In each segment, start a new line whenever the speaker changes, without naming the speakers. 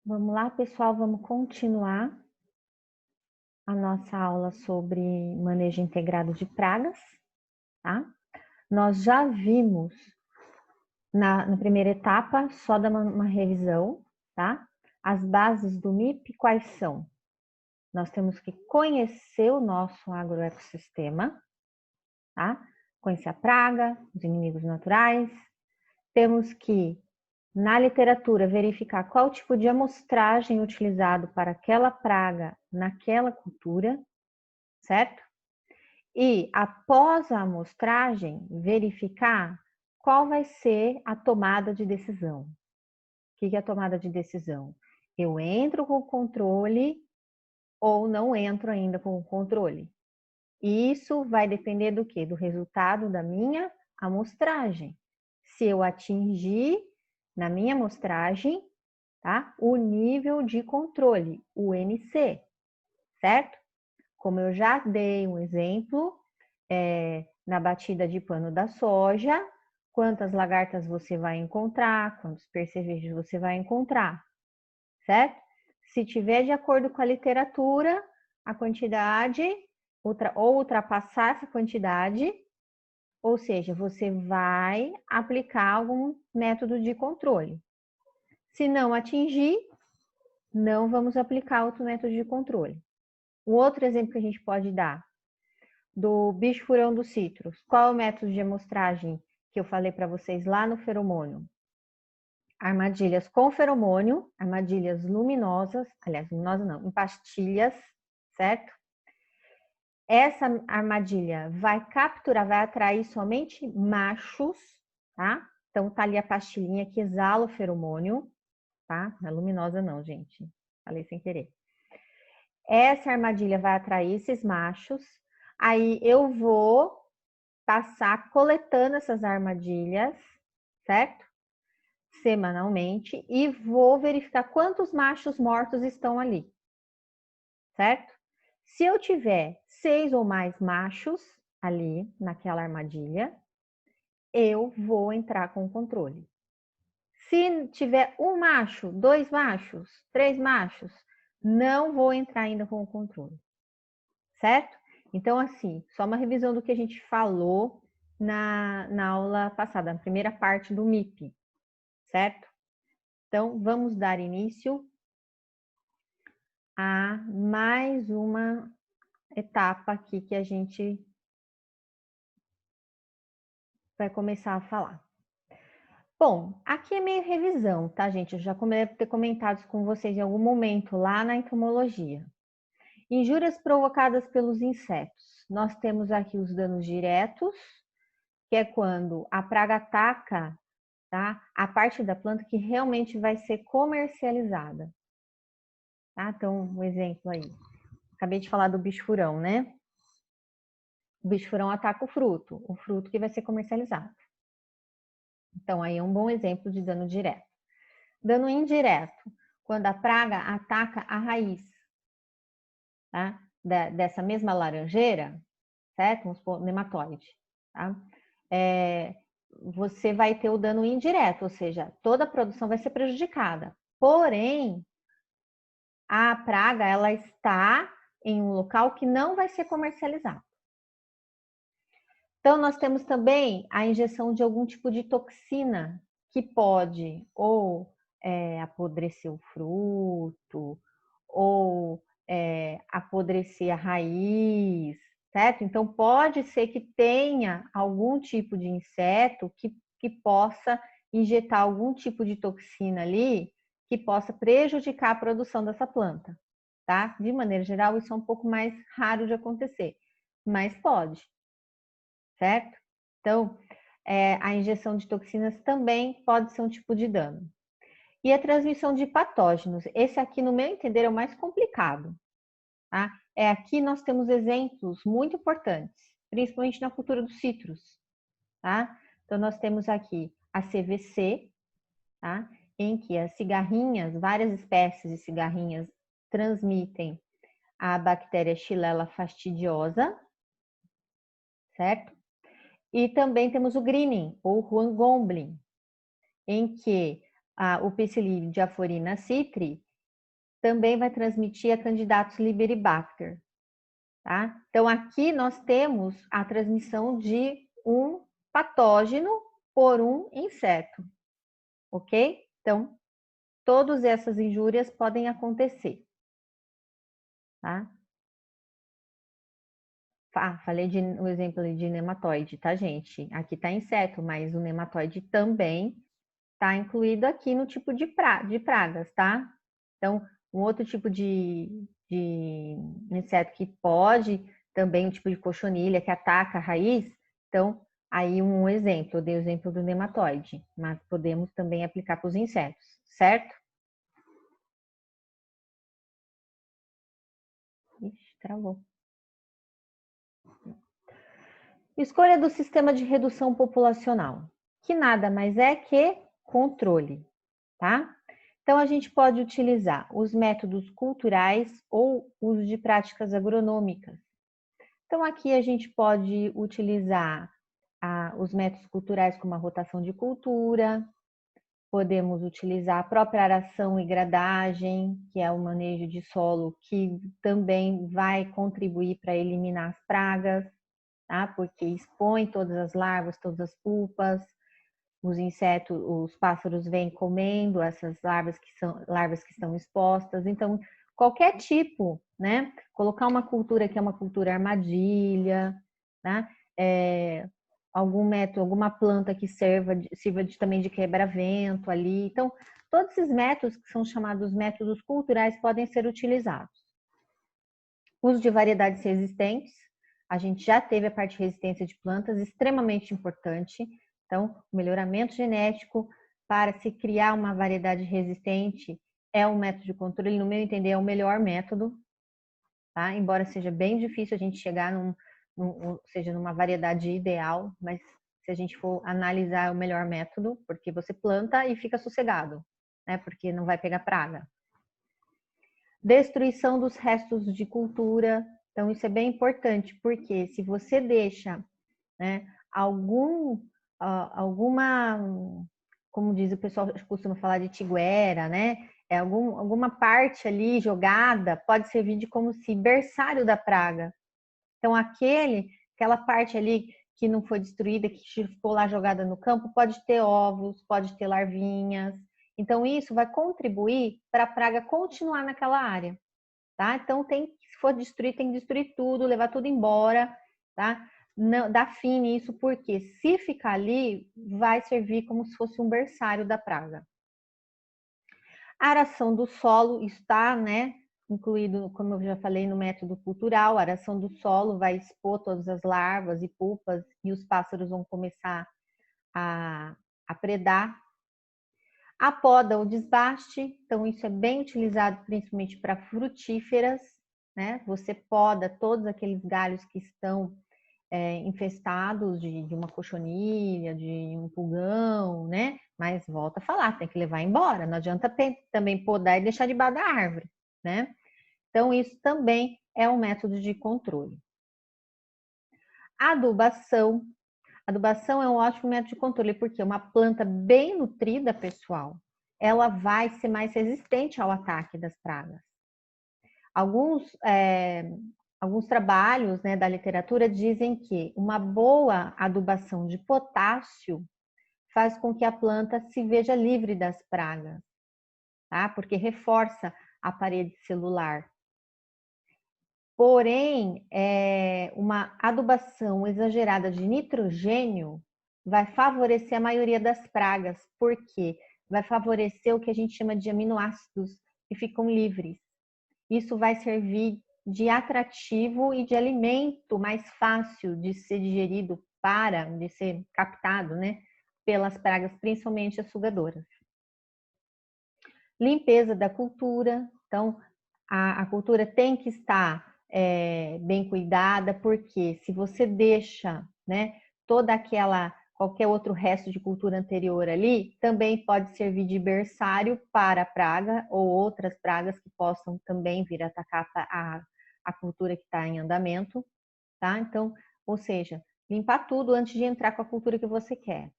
Vamos lá, pessoal, vamos continuar a nossa aula sobre manejo integrado de pragas, tá? Nós já vimos na primeira etapa, só dar uma revisão, tá? As bases do MIP quais são? Nós temos que conhecer o nosso agroecossistema, tá? Conhecer a praga, os inimigos naturais. Temos que, na literatura, verificar qual tipo de amostragem utilizado para aquela praga naquela cultura, certo? E, após a amostragem, verificar qual vai ser a tomada de decisão. O que é a tomada de decisão? Eu entro com o controle ou não entro ainda com o controle? E isso vai depender do quê? Do resultado da minha amostragem. Se eu atingir na minha amostragem, tá? O nível de controle, o NC, certo? Como eu já dei um exemplo, na batida de pano da soja, quantas lagartas você vai encontrar, quantos percevejos você vai encontrar, certo? Se tiver de acordo com a literatura, a quantidade, ou ultrapassar essa quantidade, ou seja, você vai aplicar algum método de controle. Se não atingir, não vamos aplicar outro método de controle. Um outro exemplo que a gente pode dar, do bicho-furão dos citros. Qual é o método de amostragem que eu falei para vocês lá no feromônio? Armadilhas com feromônio, armadilhas luminosas, aliás, luminosas não, em pastilhas, certo? Essa armadilha vai capturar, vai atrair somente machos, tá? Então, tá ali a pastilhinha que exala o feromônio, tá? Não é luminosa não, gente. Falei sem querer. Essa armadilha vai atrair esses machos. Aí eu vou passar coletando essas armadilhas, certo? Semanalmente, e vou verificar quantos machos mortos estão ali, certo? Se eu tiver 6 ou mais machos ali naquela armadilha, eu vou entrar com o controle. Se tiver um macho, 2 machos, 3 machos, não vou entrar ainda com o controle, certo? Então, assim, só uma revisão do que a gente falou na aula passada, na primeira parte do MIP, certo? Então, vamos dar início a mais uma etapa aqui que a gente vai começar a falar. Bom, aqui é meio revisão, tá, gente? Eu já devo ter comentado com vocês em algum momento lá na entomologia. Injúrias provocadas pelos insetos. Nós temos aqui os danos diretos, que é quando a praga ataca, tá, a parte da planta que realmente vai ser comercializada. Tá? Então, um exemplo aí. Acabei de falar do bicho-furão, né? O bicho-furão ataca o fruto que vai ser comercializado. Então, aí é um bom exemplo de dano direto. Dano indireto, quando a praga ataca a raiz, tá? Dessa mesma laranjeira, certo? Vamos supor, nematóide, tá? Você vai ter o dano indireto, ou seja, toda a produção vai ser prejudicada. Porém, a praga, ela está em um local que não vai ser comercializado. Então, nós temos também a injeção de algum tipo de toxina que pode ou apodrecer o fruto, ou apodrecer a raiz, certo? Então, pode ser que tenha algum tipo de inseto que possa injetar algum tipo de toxina ali que possa prejudicar a produção dessa planta, tá? De maneira geral, isso é um pouco mais raro de acontecer, mas pode, certo? Então, a injeção de toxinas também pode ser um tipo de dano. E a transmissão de patógenos. Esse aqui, no meu entender, é o mais complicado. Tá? Aqui nós temos exemplos muito importantes, principalmente na cultura dos citros. Tá? Então, nós temos aqui a CVC, tá? Em que as cigarrinhas, várias espécies de cigarrinhas, transmitem a bactéria Xylella fastidiosa, certo? E também temos o greening, ou Huangombling, em que o Psyllium diaphorina citri, também vai transmitir a Candidatus liberibacter, tá? Então, aqui nós temos a transmissão de um patógeno por um inseto, ok? Então, todas essas injúrias podem acontecer, tá? Falei o exemplo de nematóide, tá, gente? Aqui tá inseto, mas o nematóide também tá incluído aqui no tipo de pragas, tá? Então, um outro tipo de inseto que pode, também um tipo de cochonilha que ataca a raiz. Então, aí um exemplo, eu dei o exemplo do nematóide, mas podemos também aplicar para os insetos, certo? Ixi, travou. Escolha do sistema de redução populacional, que nada mais é que controle, tá? Então, a gente pode utilizar os métodos culturais ou uso de práticas agronômicas. Então, aqui a gente pode utilizar os métodos culturais como a rotação de cultura, podemos utilizar a própria aração e gradagem, que é o manejo de solo, que também vai contribuir para eliminar as pragas, tá? Porque expõe todas as larvas, todas as pupas, os insetos, os pássaros vêm comendo essas larvas que estão expostas. Então, qualquer tipo, né? Colocar uma cultura que é uma cultura armadilha, né? Algum método, alguma planta que sirva também de quebra-vento ali. Então, todos esses métodos que são chamados métodos culturais podem ser utilizados. Uso de variedades resistentes. A gente já teve a parte de resistência de plantas, extremamente importante. Então, o melhoramento genético para se criar uma variedade resistente é um método de controle, no meu entender, é o melhor método, tá? Embora seja bem difícil a gente chegar seja numa variedade ideal, mas se a gente for analisar é o melhor método, porque você planta e fica sossegado, né? Porque não vai pegar praga. Destruição dos restos de cultura. Então, isso é bem importante, porque se você deixa, né, alguma, como diz o pessoal, costuma falar de tiguera, né? Alguma parte ali jogada pode servir de como se berçário da praga. Então, aquela parte ali que não foi destruída, que ficou lá jogada no campo, pode ter ovos, pode ter larvinhas. Então, isso vai contribuir para a praga continuar naquela área, tá? Então, se for destruir, tem que destruir tudo, levar tudo embora, tá? Não, dá fim nisso, porque se ficar ali, vai servir como se fosse um berçário da praga. A aração do solo está, né, incluído, como eu já falei, no método cultural. A aração do solo vai expor todas as larvas e pupas e os pássaros vão começar a predar. A poda ou desbaste, então isso é bem utilizado principalmente para frutíferas, né? Você poda todos aqueles galhos que estão infestados de uma cochonilha, de um pulgão, né? Mas volta a falar, tem que levar embora. Não adianta também podar e deixar debaixo da árvore, né? Então, isso também é um método de controle. Adubação. Adubação é um ótimo método de controle, porque uma planta bem nutrida, pessoal, ela vai ser mais resistente ao ataque das pragas. Alguns trabalhos, né, da literatura dizem que uma boa adubação de potássio faz com que a planta se veja livre das pragas, tá? Porque reforça a parede celular. Porém, uma adubação exagerada de nitrogênio vai favorecer a maioria das pragas, porque vai favorecer o que a gente chama de aminoácidos que ficam livres. Isso vai servir de atrativo e de alimento mais fácil de ser digerido de ser captado, né, pelas pragas, principalmente as sugadoras. Limpeza da cultura. Então, a cultura tem que estar bem cuidada, porque se você deixa, né, qualquer outro resto de cultura anterior ali, também pode servir de berçário para a praga ou outras pragas que possam também vir atacar a cultura que está em andamento, tá? Então, ou seja, limpar tudo antes de entrar com a cultura que você quer.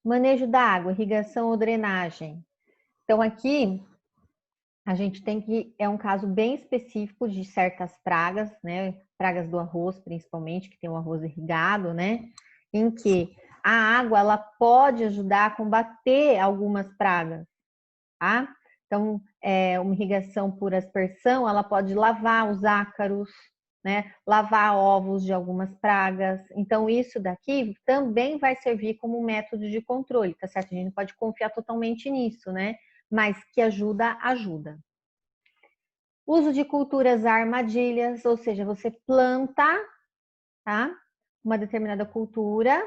Manejo da água, irrigação ou drenagem. Então, aqui a gente tem que, é um caso bem específico de certas pragas, né? Pragas do arroz, principalmente, que tem o arroz irrigado, né? Em que a água, ela pode ajudar a combater algumas pragas, tá? Então, uma irrigação por aspersão, ela pode lavar os ácaros, né? Lavar ovos de algumas pragas. Então, isso daqui também vai servir como um método de controle, tá certo? A gente não pode confiar totalmente nisso, né? Mas que ajuda, ajuda. Uso de culturas armadilhas, ou seja, você planta, tá? Uma determinada cultura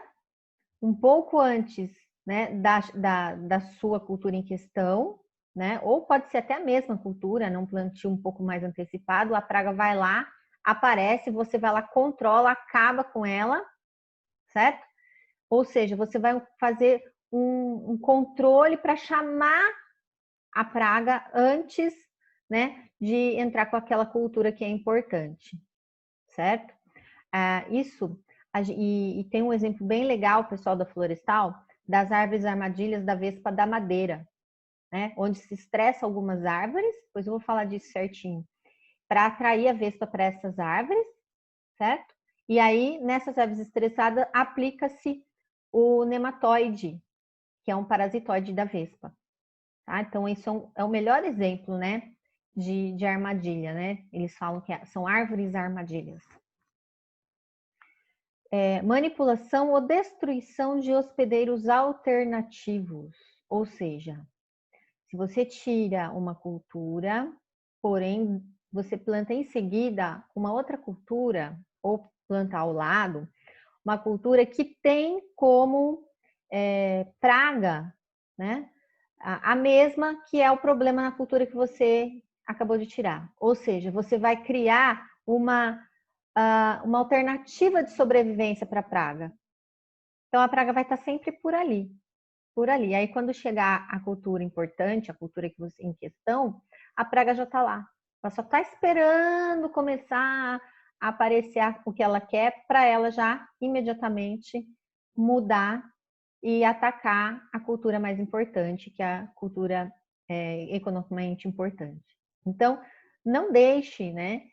um pouco antes, né, da sua cultura em questão, né? Ou pode ser até a mesma cultura, não plantio um pouco mais antecipado, a praga vai lá, aparece, você vai lá, controla, acaba com ela, certo? Ou seja, você vai fazer um controle para chamar a praga antes, né, de entrar com aquela cultura que é importante, certo? Isso, e tem um exemplo bem legal, pessoal da Florestal, das árvores armadilhas da vespa da madeira, né? Onde se estressa algumas árvores, depois eu vou falar disso certinho, para atrair a vespa para essas árvores, certo? E aí, nessas árvores estressadas, aplica-se o nematóide, que é um parasitoide da vespa. Tá? Então, isso é o melhor exemplo, né, de armadilha, né? Eles falam que são árvores armadilhas. Manipulação ou destruição de hospedeiros alternativos. Ou seja, se você tira uma cultura, porém você planta em seguida uma outra cultura, ou planta ao lado, uma cultura que tem como praga, né? A mesma que é o problema na cultura que você acabou de tirar. Ou seja, você vai criar uma alternativa de sobrevivência para a praga. Então a praga vai estar sempre por ali, por ali. Aí quando chegar a cultura importante, a cultura que você em questão, a praga já está lá. Ela só está esperando começar a aparecer o que ela quer para ela já imediatamente mudar e atacar a cultura mais importante, que é a cultura economicamente importante. Então, não deixe, né,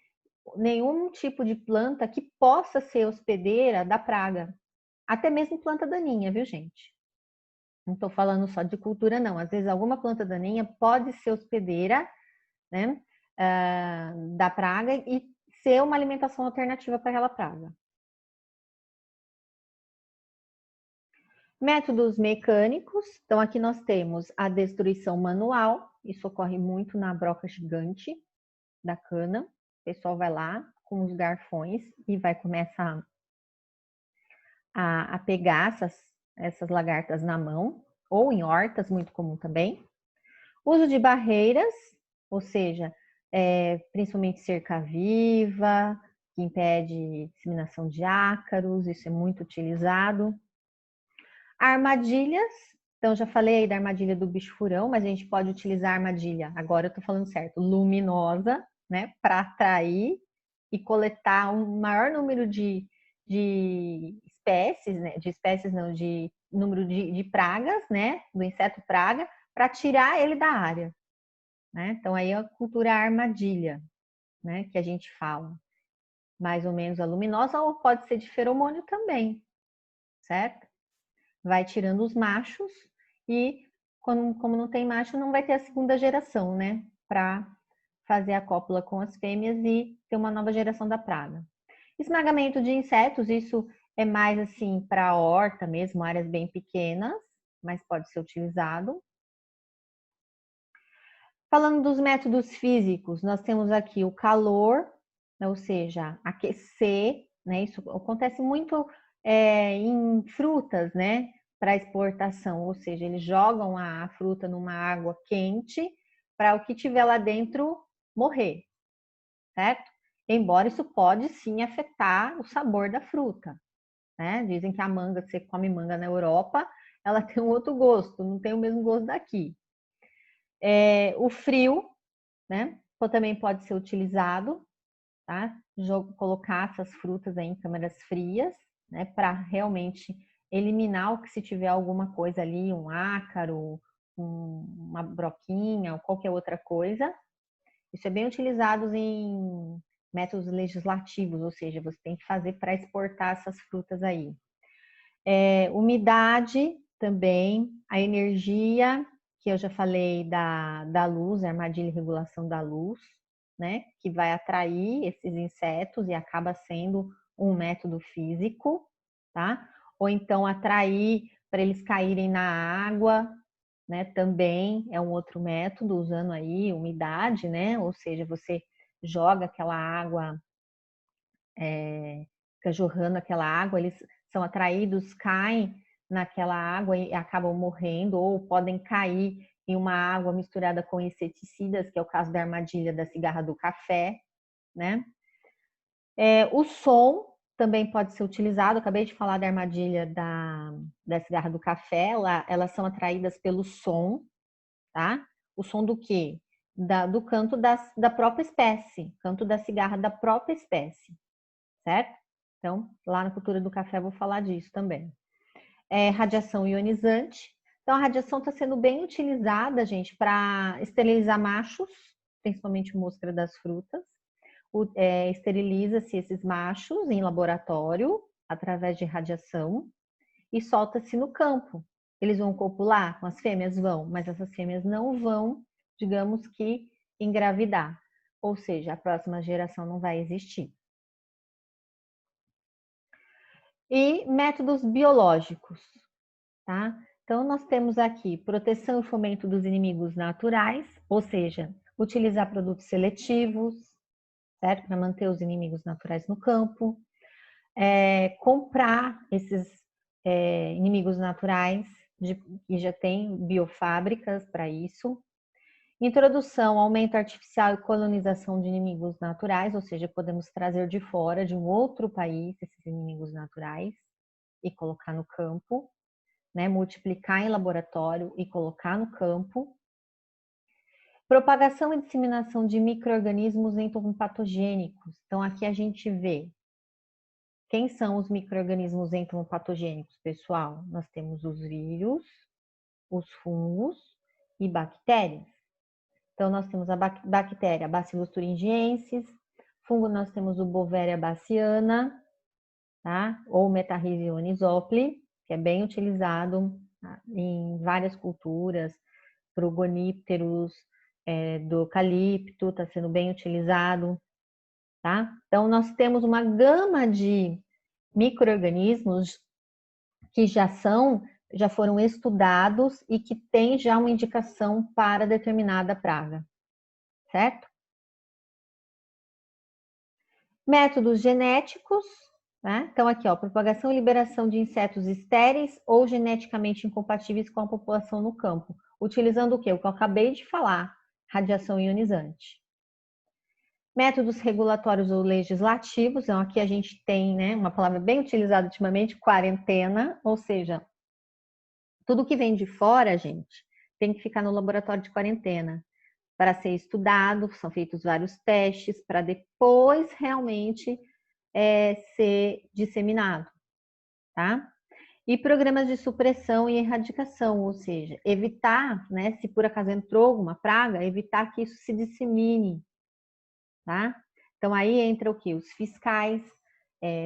nenhum tipo de planta que possa ser hospedeira da praga. Até mesmo planta daninha, viu, gente? Não estou falando só de cultura, não. Às vezes, alguma planta daninha pode ser hospedeira, né, da praga e ser uma alimentação alternativa para aquela praga. Métodos mecânicos. Então, aqui nós temos a destruição manual. Isso ocorre muito na broca gigante da cana. O pessoal vai lá com os garfões e vai começar a pegar essas lagartas na mão, ou em hortas, muito comum também. Uso de barreiras, ou seja, principalmente cerca viva, que impede disseminação de ácaros, isso é muito utilizado. Armadilhas, então já falei aí da armadilha do bicho-furão, mas a gente pode utilizar a armadilha, agora eu tô falando certo, luminosa, né, para atrair e coletar um maior número de espécies, né, de espécies não, de número de pragas, né, do inseto praga, para tirar ele da área, né? Então aí é a cultura armadilha, né, que a gente fala. Mais ou menos a luminosa, ou pode ser de feromônio também, certo? Vai tirando os machos e, como não tem macho, não vai ter a segunda geração, né? Para fazer a cópula com as fêmeas e ter uma nova geração da praga. Esmagamento de insetos, isso é mais assim para a horta mesmo, áreas bem pequenas, mas pode ser utilizado. Falando dos métodos físicos, nós temos aqui o calor, ou seja, aquecer, né? Isso acontece muito em frutas, né? Para exportação, ou seja, eles jogam a fruta numa água quente para o que tiver lá dentro morrer, certo? Embora isso pode sim afetar o sabor da fruta, né? Dizem que a manga, você come manga na Europa, ela tem um outro gosto, não tem o mesmo gosto daqui. O frio, né? Também pode ser utilizado, tá? Colocar essas frutas aí em câmaras frias, né? Para realmente eliminar o que se tiver alguma coisa ali, um ácaro, uma broquinha ou qualquer outra coisa, Isso é bem utilizado em métodos legislativos, ou seja, você tem que fazer para exportar essas frutas aí. Umidade também, a energia, que eu já falei da luz, a armadilha e regulação da luz, né? Que vai atrair esses insetos e acaba sendo um método físico, tá? Ou então atrair para eles caírem na água, né? Também é um outro método, usando aí umidade, né? Ou seja, você joga aquela água, fica jorrando aquela água, eles são atraídos, caem naquela água e acabam morrendo, ou podem cair em uma água misturada com inseticidas, que é o caso da armadilha da cigarra do café, né? O som também pode ser utilizado. Eu acabei de falar da armadilha da cigarra do café. Elas são atraídas pelo som, tá? O som do quê? Do canto da própria espécie, canto da cigarra da própria espécie, certo? Então, lá na cultura do café eu vou falar disso também. Radiação ionizante. Então, a radiação está sendo bem utilizada, gente, para esterilizar machos, principalmente mosca das frutas. Esteriliza-se esses machos em laboratório, através de radiação, e solta-se no campo. Eles vão copular com as fêmeas? Vão, mas essas fêmeas não vão, digamos que, engravidar. Ou seja, a próxima geração não vai existir. E métodos biológicos, tá? Então, nós temos aqui proteção e fomento dos inimigos naturais, ou seja, utilizar produtos seletivos, certo? Para manter os inimigos naturais no campo. Comprar esses inimigos naturais, que já tem biofábricas para isso. Introdução, aumento artificial e colonização de inimigos naturais, ou seja, podemos trazer de fora, de um outro país, esses inimigos naturais e colocar no campo, né? Multiplicar em laboratório e colocar no campo. Propagação e disseminação de micro-organismos entomopatogênicos. Então, aqui a gente vê quem são os micro-organismos entomopatogênicos, pessoal? Nós temos os vírus, os fungos e bactérias. Então, nós temos a bactéria Bacillus thuringiensis, fungo nós temos o Bovéria baciana, tá? Ou Metarhizione zopli, que é bem utilizado, tá? Em várias culturas, progonípteros, do eucalipto, está sendo bem utilizado, tá? Então, nós temos uma gama de micro-organismos que já foram estudados e que têm já uma indicação para determinada praga, certo? Métodos genéticos, né? Então aqui, ó, propagação e liberação de insetos estéreis ou geneticamente incompatíveis com a população no campo, utilizando o que? O que eu acabei de falar, radiação ionizante. Métodos regulatórios ou legislativos, então aqui a gente tem, né, uma palavra bem utilizada ultimamente, quarentena, ou seja, tudo que vem de fora, gente, tem que ficar no laboratório de quarentena para ser estudado, são feitos vários testes para depois realmente ser disseminado, tá? E programas de supressão e erradicação, ou seja, evitar, né, se por acaso entrou alguma praga, evitar que isso se dissemine, tá? Então aí entra o que? Os fiscais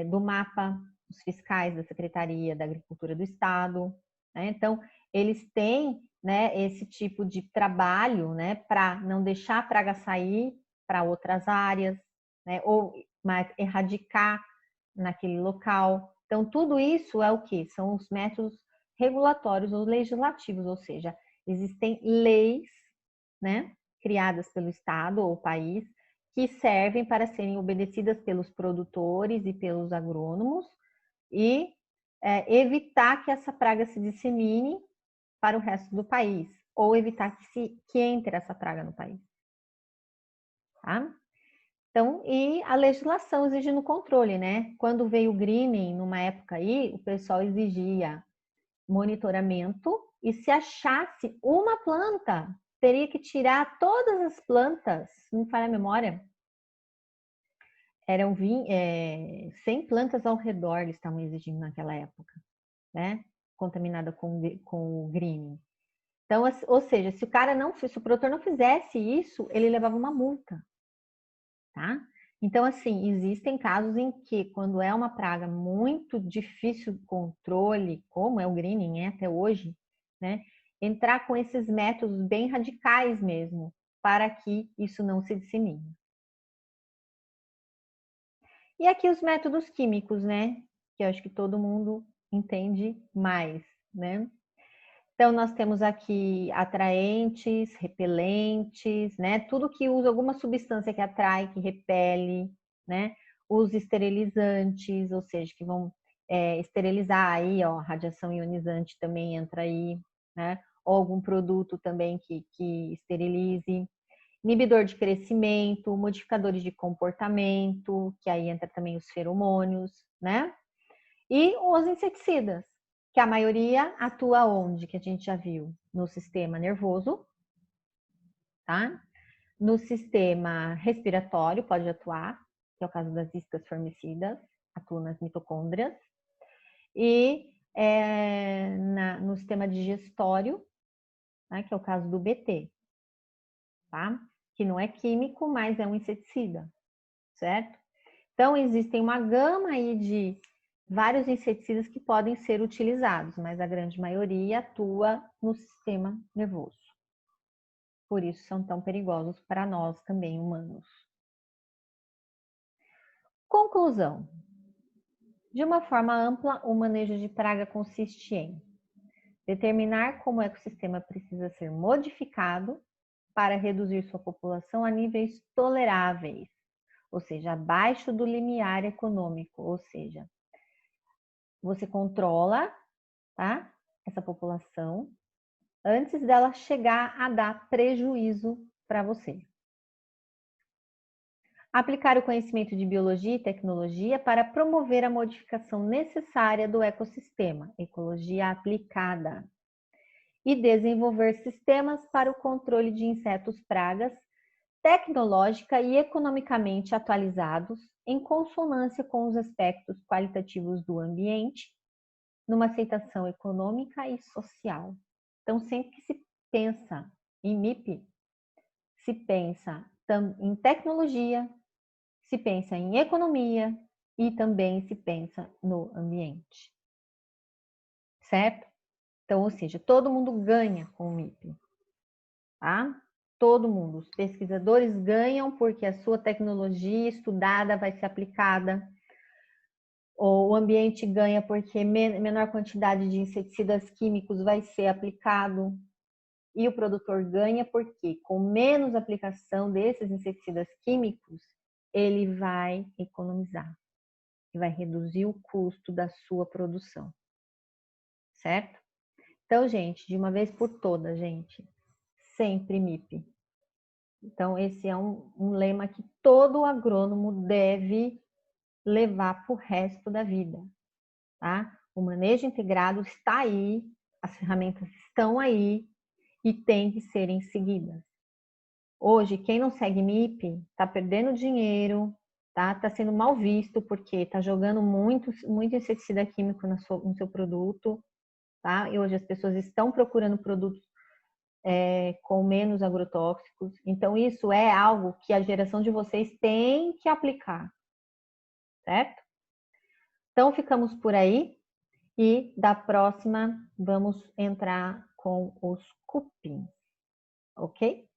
do mapa, os fiscais da Secretaria da Agricultura do Estado, né? Então eles têm, né, esse tipo de trabalho, né, para não deixar a praga sair para outras áreas, né, ou mas erradicar naquele local. Então tudo isso é o que? São os métodos regulatórios ou legislativos, ou seja, existem leis, né, criadas pelo Estado ou país que servem para serem obedecidas pelos produtores e pelos agrônomos e evitar que essa praga se dissemine para o resto do país, ou evitar que entre essa praga no país. Tá? Então, e a legislação exigindo controle, né? Quando veio o greening, numa época aí, o pessoal exigia monitoramento e se achasse uma planta, teria que tirar todas as plantas, não me falha a memória, eram 100 plantas ao redor, eles estavam exigindo naquela época, né? Contaminada com o greening. Então, ou seja, se o produtor não fizesse isso, ele levava uma multa, tá? Então, assim, existem casos em que, quando é uma praga muito difícil de controle, como é o greening, até hoje, né? Entrar com esses métodos bem radicais mesmo, para que isso não se dissemine. E aqui os métodos químicos, né? Que eu acho que todo mundo entende mais, né? Então, nós temos aqui atraentes, repelentes, né? Tudo que usa alguma substância que atrai, que repele, né? Os esterilizantes, ou seja, que vão esterilizar aí, ó, radiação ionizante também entra aí, né? Ou algum produto também que esterilize. Inibidor de crescimento, modificadores de comportamento, que aí entra também os feromônios, né? E os inseticidas, que a maioria atua onde? Que a gente já viu? No sistema nervoso, tá? No sistema respiratório pode atuar, que é o caso das iscas formicidas, atua nas mitocôndrias. E no sistema digestório, né, que é o caso do BT, tá? Que não é químico, mas é um inseticida, certo? Então, existem uma gama aí de vários inseticidas que podem ser utilizados, mas a grande maioria atua no sistema nervoso. Por isso são tão perigosos para nós também, humanos. Conclusão. De uma forma ampla, o manejo de praga consiste em determinar como o ecossistema precisa ser modificado para reduzir sua população a níveis toleráveis, ou seja, abaixo do limiar econômico, ou seja, você controla, tá, essa população antes dela chegar a dar prejuízo para você. Aplicar o conhecimento de biologia e tecnologia para promover a modificação necessária do ecossistema, ecologia aplicada. E desenvolver sistemas para o controle de insetos pragas, tecnológica e economicamente atualizados, em consonância com os aspectos qualitativos do ambiente, numa aceitação econômica e social. Então, sempre que se pensa em MIP, se pensa em tecnologia, se pensa em economia e também se pensa no ambiente. Certo? Então, ou seja, todo mundo ganha com o MIP. Tá? Todo mundo. Os pesquisadores ganham porque a sua tecnologia estudada vai ser aplicada. O ambiente ganha porque menor quantidade de inseticidas químicos vai ser aplicado. E o produtor ganha porque, com menos aplicação desses inseticidas químicos, ele vai economizar e vai reduzir o custo da sua produção. Certo? Então, gente, de uma vez por todas, gente, sempre MIP. Então, esse é um lema que todo agrônomo deve levar para o resto da vida, tá? O manejo integrado está aí, as ferramentas estão aí e tem que serem seguidas. Hoje, quem não segue MIP está perdendo dinheiro, tá? Está sendo mal visto porque está jogando muito inseticida químico no seu produto, tá? E hoje as pessoas estão procurando produtos com menos agrotóxicos. Então, isso é algo que a geração de vocês tem que aplicar, certo? Então, ficamos por aí e da próxima vamos entrar com os cupins, ok?